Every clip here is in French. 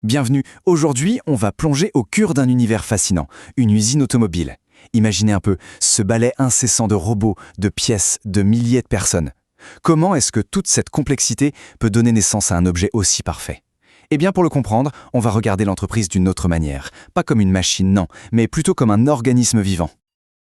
Bienvenue. Aujourd'hui, on va plonger au cœur d'un univers fascinant, une usine automobile. Imaginez un peu ce balai incessant de robots, de pièces, de milliers de personnes. Comment est-ce que toute cette complexité peut donner naissance à un objet aussi parfait? Eh bien, pour le comprendre, on va regarder l'entreprise d'une autre manière. Pas comme une machine, non, mais plutôt comme un organisme vivant.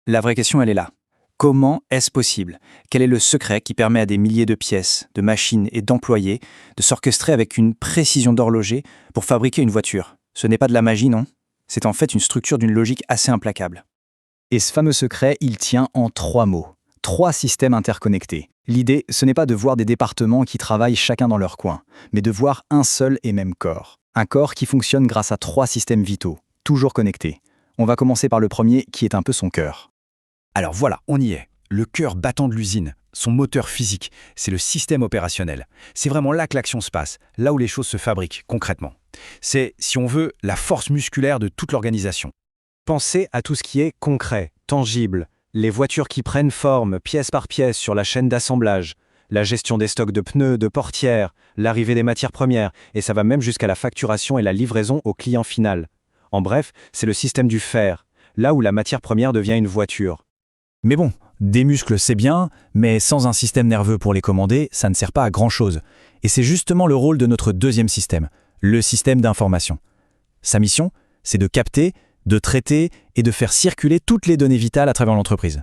La vraie question, elle est là. Comment est-ce possible? Quel est le secret qui permet à des milliers de pièces, de machines et d'employés de s'orchestrer avec une précision d'horloger pour fabriquer une voiture? Ce n'est pas de la magie, non? C'est en fait une structure d'une logique assez implacable. Et ce fameux secret, il tient en 3 mots. 3 systèmes interconnectés. L'idée, ce n'est pas de voir des départements qui travaillent chacun dans leur coin, mais de voir un seul et même corps. Un corps qui fonctionne grâce à 3 systèmes vitaux, toujours connectés. On va commencer par le premier, qui est un peu son cœur. Alors voilà, on y est. Le cœur battant de l'usine, son moteur physique, c'est le système opérationnel. C'est vraiment là que l'action se passe, là où les choses se fabriquent concrètement. C'est, si on veut, la force musculaire de toute l'organisation. Pensez à tout ce qui est concret, tangible, les voitures qui prennent forme pièce par pièce sur la chaîne d'assemblage, la gestion des stocks de pneus, de portières, l'arrivée des matières premières, et ça va même jusqu'à la facturation et la livraison au client final. En bref, c'est le système du faire, là où la matière première devient une voiture. Mais bon, des muscles c'est bien, mais sans un système nerveux pour les commander, ça ne sert pas à grand-chose. Et c'est justement le rôle de notre deuxième système, le système d'information. Sa mission, c'est de capter, de traiter et de faire circuler toutes les données vitales à travers l'entreprise.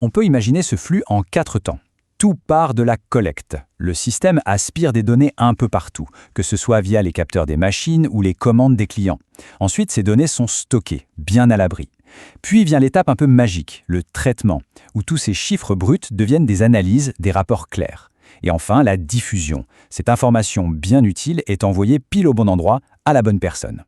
On peut imaginer ce flux en 4 temps. Tout part de la collecte. Le système aspire des données un peu partout, que ce soit via les capteurs des machines ou les commandes des clients. Ensuite, ces données sont stockées, bien à l'abri. Puis vient l'étape un peu magique, le traitement, où tous ces chiffres bruts deviennent des analyses, des rapports clairs. Et enfin, la diffusion. Cette information bien utile est envoyée pile au bon endroit, à la bonne personne.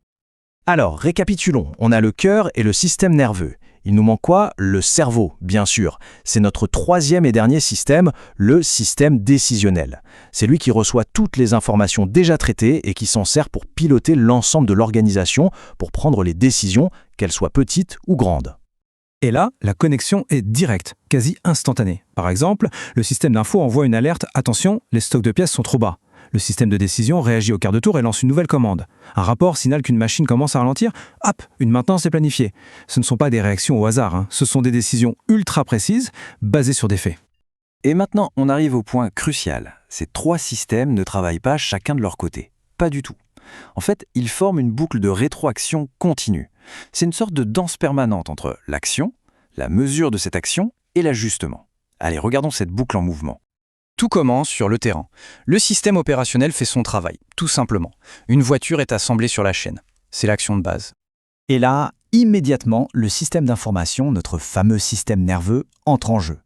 Alors, récapitulons, on a le cœur et le système nerveux. Il nous manque quoi? Le cerveau, bien sûr. C'est notre 3e et dernier système, le système décisionnel. C'est lui qui reçoit toutes les informations déjà traitées et qui s'en sert pour piloter l'ensemble de l'organisation, pour prendre les décisions, qu'elles soient petites ou grandes. Et là, la connexion est directe, quasi instantanée. Par exemple, le système d'info envoie une alerte « Attention, les stocks de pièces sont trop bas ». Le système de décision réagit au quart de tour et lance une nouvelle commande. Un rapport signale qu'une machine commence à ralentir. Hop, une maintenance est planifiée. Ce ne sont pas des réactions au hasard, ce sont des décisions ultra précises, basées sur des faits. Et maintenant, on arrive au point crucial. Ces 3 systèmes ne travaillent pas chacun de leur côté. Pas du tout. En fait, ils forment une boucle de rétroaction continue. C'est une sorte de danse permanente entre l'action, la mesure de cette action et l'ajustement. Allez, regardons cette boucle en mouvement. Tout commence sur le terrain. Le système opérationnel fait son travail, tout simplement. Une voiture est assemblée sur la chaîne. C'est l'action de base. Et là, immédiatement, le système d'information, notre fameux système nerveux, entre en jeu.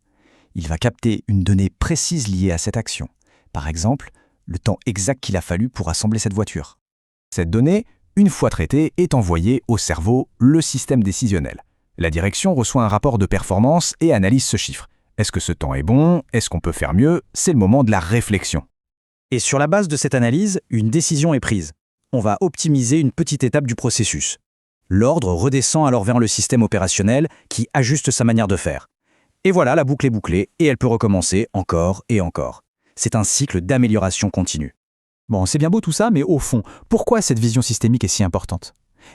Il va capter une donnée précise liée à cette action. Par exemple, le temps exact qu'il a fallu pour assembler cette voiture. Cette donnée, une fois traitée, est envoyée au cerveau, le système décisionnel. La direction reçoit un rapport de performance et analyse ce chiffre. Est-ce que ce temps est bon? Est-ce qu'on peut faire mieux? C'est le moment de la réflexion. Et sur la base de cette analyse, une décision est prise. On va optimiser une petite étape du processus. L'ordre redescend alors vers le système opérationnel qui ajuste sa manière de faire. Et voilà, la boucle est bouclée et elle peut recommencer encore et encore. C'est un cycle d'amélioration continue. Bon, c'est bien beau tout ça, mais au fond, pourquoi cette vision systémique est si importante?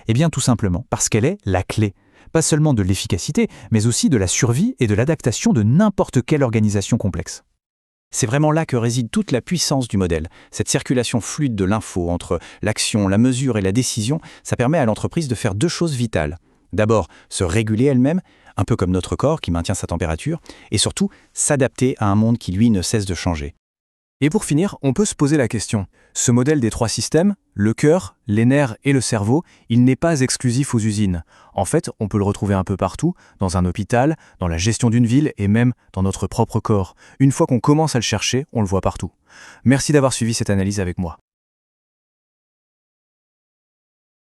Eh bien, tout simplement parce qu'elle est la clé. Pas seulement de l'efficacité, mais aussi de la survie et de l'adaptation de n'importe quelle organisation complexe. C'est vraiment là que réside toute la puissance du modèle. Cette circulation fluide de l'info entre l'action, la mesure et la décision, ça permet à l'entreprise de faire 2 choses vitales. D'abord, se réguler elle-même, un peu comme notre corps qui maintient sa température, et surtout, s'adapter à un monde qui, lui, ne cesse de changer. Et pour finir, on peut se poser la question. Ce modèle des 3 systèmes, le cœur, les nerfs et le cerveau, il n'est pas exclusif aux usines. En fait, on peut le retrouver un peu partout, dans un hôpital, dans la gestion d'une ville et même dans notre propre corps. Une fois qu'on commence à le chercher, on le voit partout. Merci d'avoir suivi cette analyse avec moi.